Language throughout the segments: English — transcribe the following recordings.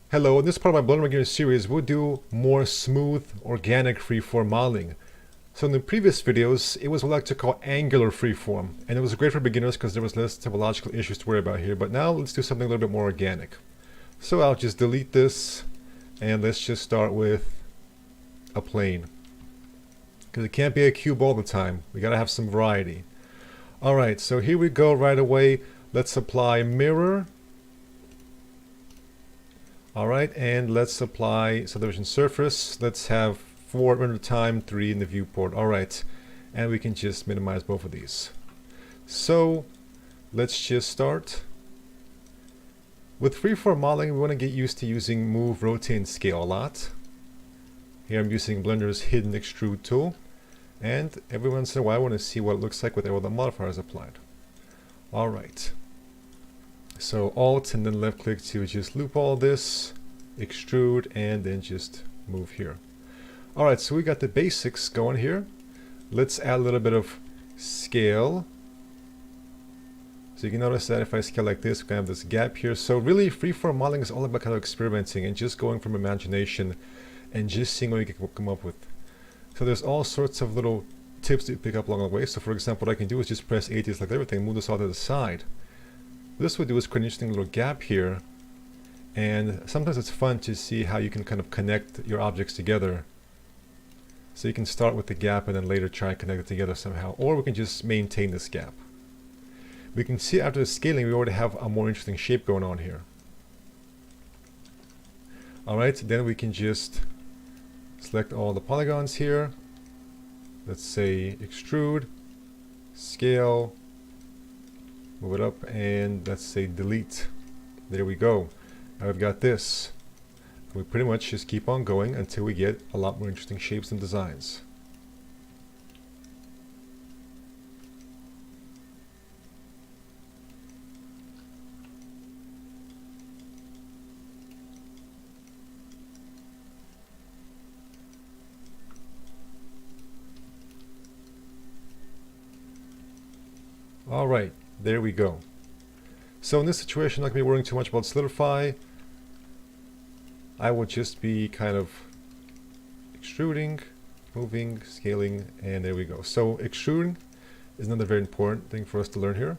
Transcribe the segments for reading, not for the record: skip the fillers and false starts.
Hello, in this part of my Blender Beginner series, we'll do more smooth, organic freeform modeling. So in the previous videos, it was what I like to call angular freeform, and it was great for beginners because there was less topological issues to worry about here, but now let's do something a little bit more organic. So I'll just delete this, and let's just start with a plane. Because it can't be a cube all the time, we gotta have some variety. Alright, so here we go right away. Let's apply mirror. Alright, and let's apply subdivision surface. Let's have 4 render time, 3 in the viewport. Alright, and we can just minimize both of these. So, let's just start. With freeform modeling, we want to get used to using move, rotate, and scale a lot. Here I'm using Blender's hidden extrude tool. And every once in a while I want to see what it looks like with all the modifiers applied. Alright. So Alt and then left click to just loop all this, extrude, and then just move here. Alright, so we got the basics going here. Let's add a little bit of scale. So you can notice that if I scale like this, we can have this gap here. So really freeform modeling is all about kind of experimenting and just going from imagination and just seeing what you can come up with. So there's all sorts of little tips that you pick up along the way. So for example, what I can do is just press A to select everything, move this all to the side. What this would do is create an interesting little gap here, and sometimes it's fun to see how you can kind of connect your objects together. So you can start with the gap and then later try and connect it together somehow, or we can just maintain this gap. We can see after the scaling we already have a more interesting shape going on here. Alright, then we can just select all the polygons here. Let's say extrude, scale, move it up, and let's say delete. There we go. Now we've got this. We pretty much just keep on going until we get a lot more interesting shapes and designs. Alright, there we go. So in this situation, I'm not going to be worrying too much about solidify. I will just be kind of extruding, moving, scaling, and there we go. So extruding is another very important thing for us to learn here.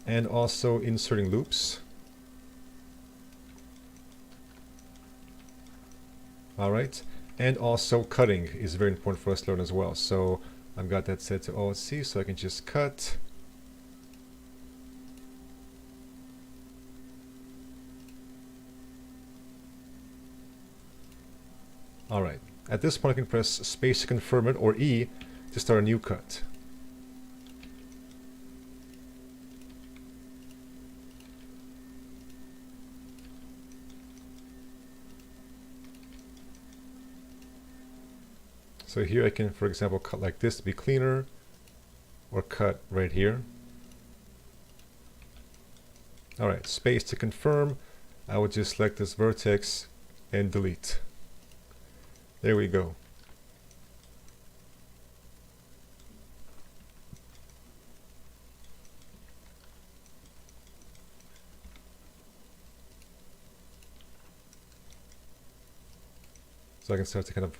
And also inserting loops. Alright, and also cutting is very important for us to learn as well. So I've got that set to Alt-C, so I can just cut. Alright, at this point I can press space to confirm it, or E to start a new cut. So here I can, for example, cut like this to be cleaner, or cut right here. Alright, space to confirm. I will just select this vertex and delete. There we go. So I can start to kind of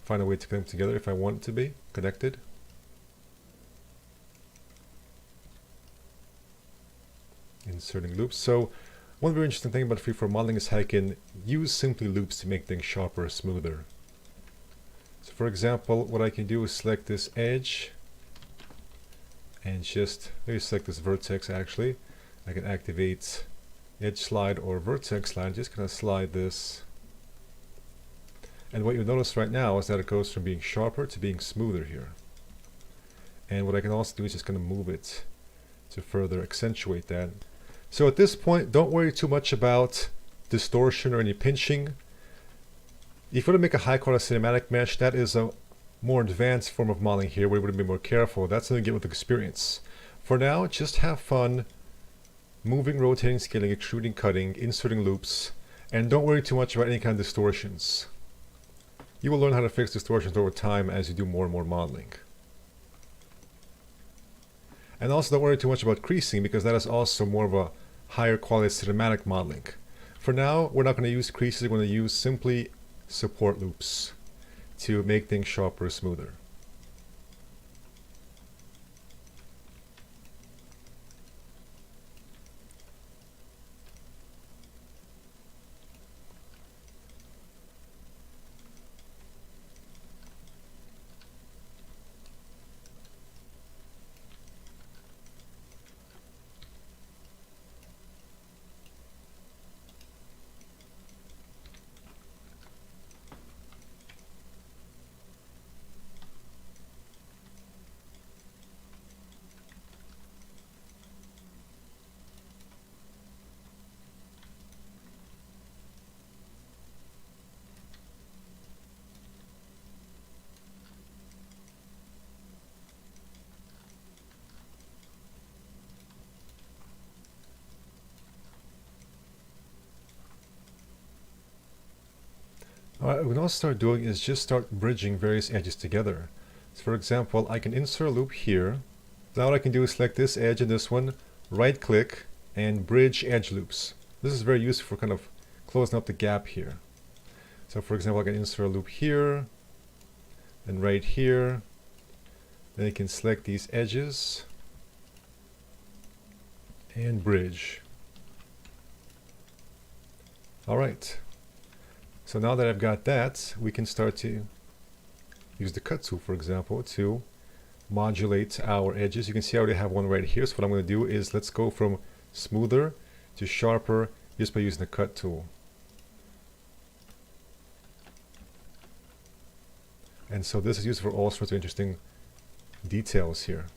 find a way to put them together if I want it to be connected. Inserting loops. So one very interesting thing about freeform modeling is how I can use simply loops to make things sharper or smoother. So for example, what I can do is select this edge and just maybe select this vertex actually. I can activate edge slide or vertex slide, just kind of slide this. And what you'll notice right now is that it goes from being sharper to being smoother here. And what I can also do is just kind of move it to further accentuate that. So at this point, don't worry too much about distortion or any pinching. If you want to make a high quality cinematic mesh, that is a more advanced form of modeling here where you would be more careful. That's something you get with experience. For now, just have fun moving, rotating, scaling, extruding, cutting, inserting loops, and don't worry too much about any kind of distortions. You will learn how to fix distortions over time as you do more and more modeling. And also don't worry too much about creasing, because that is also more of a higher quality cinematic modeling. For now, we're not going to use creases, we're going to use simply support loops to make things sharper, smoother. What we can also start doing is just start bridging various edges together. So for example, I can insert a loop here. Now what I can do is select this edge and this one, right click, and bridge edge loops. This is very useful for kind of closing up the gap here. So for example, I can insert a loop here, and right here. Then I can select these edges, and bridge. Alright. So now that I've got that, we can start to use the cut tool, for example, to modulate our edges. You can see I already have one right here. So what I'm going to do is let's go from smoother to sharper just by using the cut tool. And so this is used for all sorts of interesting details here.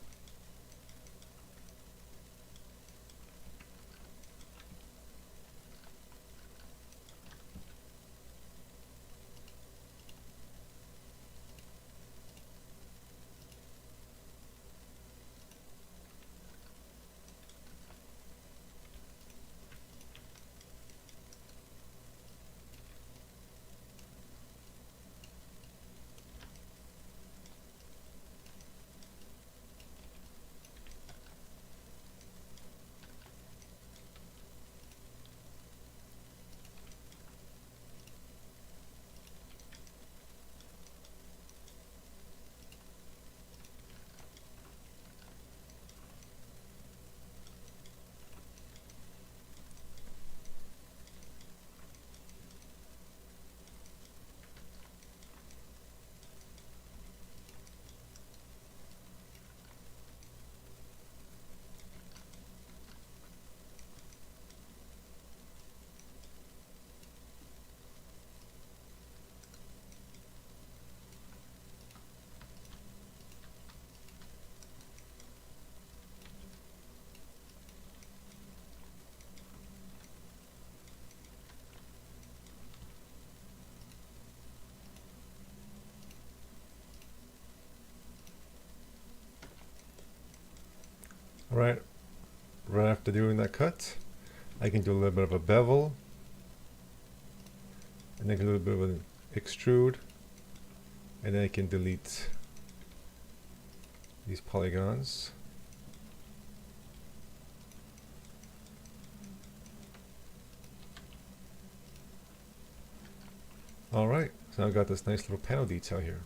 Alright, right after doing that cut, I can do a little bit of a bevel, and then a little bit of an extrude, and then I can delete these polygons. Alright, so I've got this nice little panel detail here.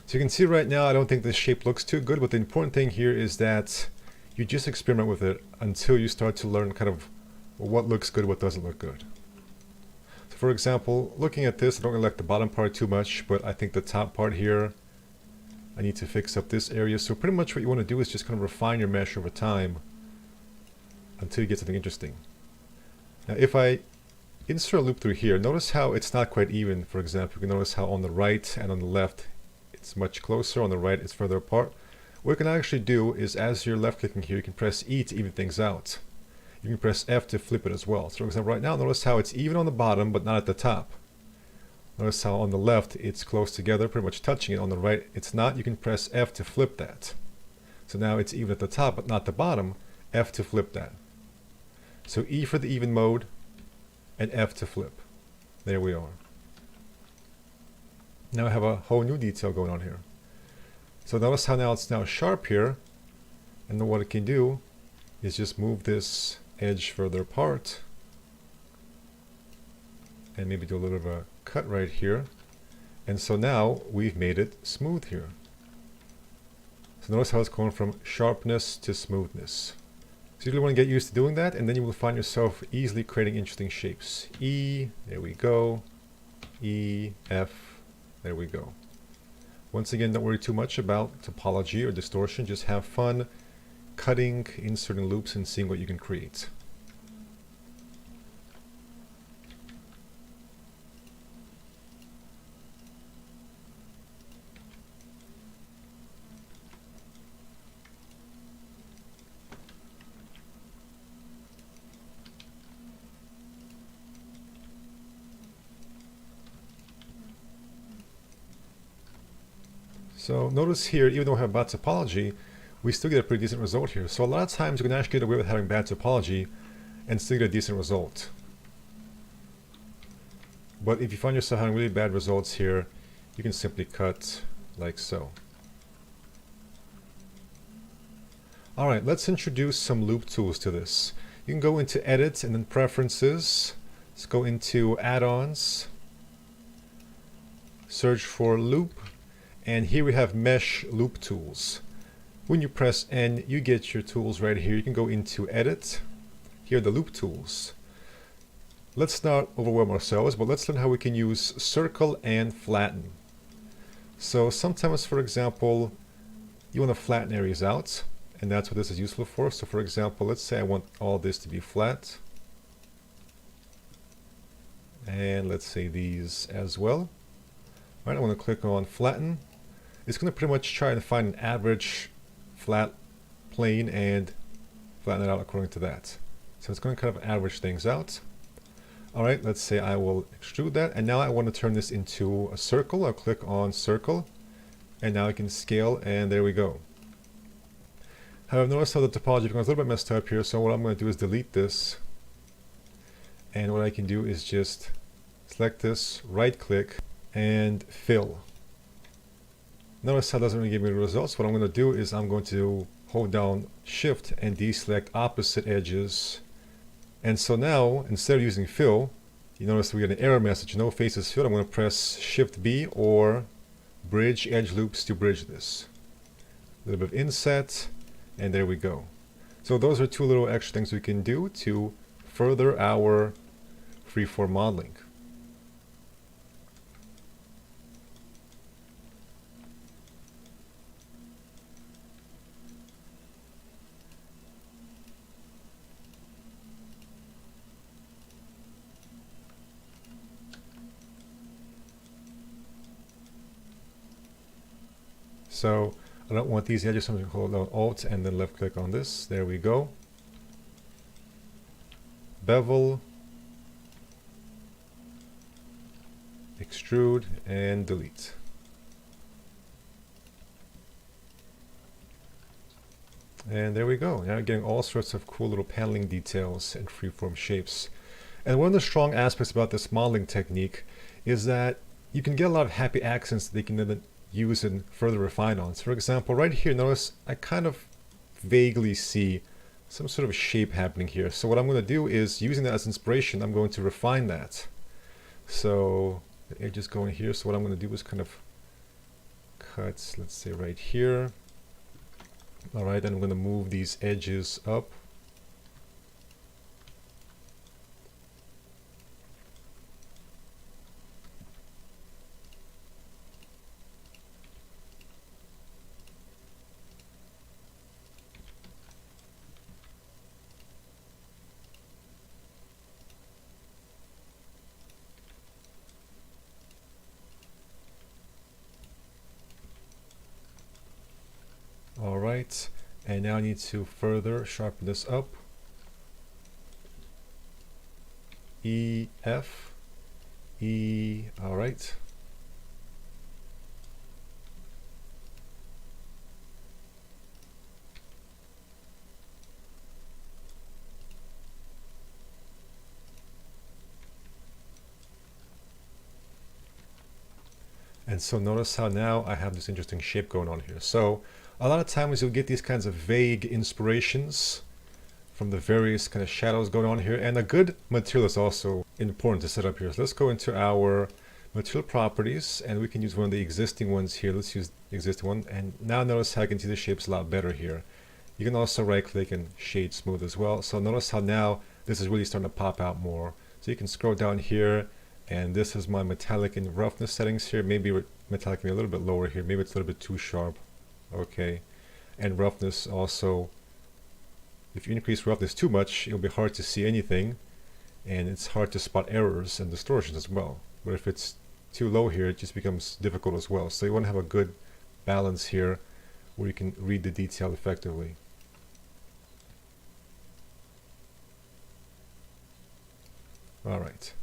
So you can see right now I don't think this shape looks too good, but the important thing here is that you just experiment with it until you start to learn kind of what looks good, what doesn't look good. So for example, looking at this, I don't really like the bottom part too much, but I think the top part here, I need to fix up this area. So pretty much what you want to do is just kind of refine your mesh over time until you get something interesting. Now if I insert a loop through here, notice how it's not quite even. For example, you can notice how on the right and on the left it's much closer, on the right it's further apart. What you can actually do is, as you're left clicking here, you can press E to even things out. You can press F to flip it as well. So for example, right now notice how it's even on the bottom but not at the top. Notice how on the left it's close together, pretty much touching it. On the right it's not. You can press F to flip that. So now it's even at the top but not the bottom. F to flip that. So E for the even mode and F to flip. There we are. Now I have a whole new detail going on here. So notice how now it's now sharp here, and then what it can do is just move this edge further apart, and maybe do a little bit of a cut right here. And so now we've made it smooth here. So notice how it's going from sharpness to smoothness. So you really want to get used to doing that, and then you will find yourself easily creating interesting shapes. E, there we go. E, F, there we go. Once again, don't worry too much about topology or distortion. Just have fun cutting, inserting loops, and seeing what you can create. So notice here, even though we have bad topology, we still get a pretty decent result here. So a lot of times you can actually get away with having bad topology and still get a decent result. But if you find yourself having really bad results here, you can simply cut like so. Alright, let's introduce some loop tools to this. You can go into Edit and then Preferences. Let's go into Add-ons. Search for Loop. And here we have Mesh Loop Tools. When you press N, you get your tools right here. You can go into Edit. Here are the Loop Tools. Let's not overwhelm ourselves, but let's learn how we can use Circle and Flatten. So sometimes, for example, you want to flatten areas out, and that's what this is useful for. So for example, let's say I want all this to be flat. And let's say these as well. All right, I want to click on Flatten. It's going to pretty much try and find an average flat plane and flatten it out according to that. So it's going to kind of average things out. Alright, let's say I will extrude that, and now I want to turn this into a circle. I'll click on Circle, and now I can scale, and there we go. However, notice how the topology becomes a little bit messed up here, so what I'm going to do is delete this. And what I can do is just select this, right click, and fill. Notice how it doesn't really give me the results. What I'm going to do is I'm going to hold down Shift and deselect opposite edges. And so now, instead of using fill, you notice we get an error message, no faces filled. I'm going to press Shift B or bridge edge loops to bridge this. A little bit of inset, and there we go. So those are two little extra things we can do to further our freeform modeling. So I don't want these edges, so I'm going to hold down Alt and then left click on this. There we go. Bevel, extrude, and delete. And there we go. Now you're getting all sorts of cool little paneling details and freeform shapes. And one of the strong aspects about this modeling technique is that you can get a lot of happy accents that you can then use and further refine on. So for example, right here, notice I kind of vaguely see some sort of shape happening here. So what I'm going to do is, using that as inspiration, I'm going to refine that. So the edge is going here. So what I'm going to do is kind of cut, let's say right here. All right, and I'm going to move these edges up. Alright, and now I need to further sharpen this up. E, F, E, alright. And so notice how now I have this interesting shape going on here. So a lot of times you'll get these kinds of vague inspirations from the various kind of shadows going on here. And a good material is also important to set up here. So let's go into our material properties, and we can use one of the existing ones here. Let's use the existing one, and now notice how I can see the shapes a lot better here. You can also right click and shade smooth as well. So notice how now this is really starting to pop out more. So you can scroll down here, and this is my metallic and roughness settings here. Maybe metallic can be a little bit lower here. Maybe it's a little bit too sharp. Okay. And roughness also, if you increase roughness too much, it'll be hard to see anything, and it's hard to spot errors and distortions as well. But if it's too low here, it just becomes difficult as well. So you want to have a good balance here where you can read the detail effectively. All right.